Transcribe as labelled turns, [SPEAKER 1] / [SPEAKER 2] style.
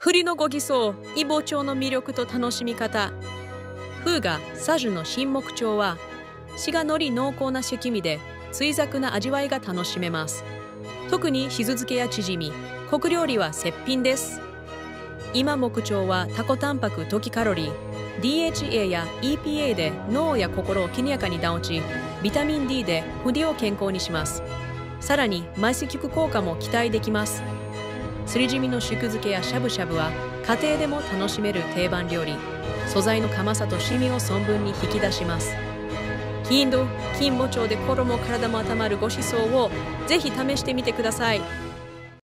[SPEAKER 1] 栗のご馳走、イボ町の魅力と楽しみ方。風がサジュの新木町は、しがのり濃厚な刺身で、追ザな味わいが楽しめます。特にしず漬けやチヂミ、国料理は絶品です。今木町はタコタンパク溶きカロリー、DHA や EPA で脳や心をきにやかに保ち、ビタミン D で筆を健康にします。さらに埋積効果も期待できます。すりじみの宿漬けやしゃぶしゃぶは家庭でも楽しめる定番料理。素材の甘さとシミを存分に引き出します。金土町で心も体も温まるご馳走をぜひ試してみてください。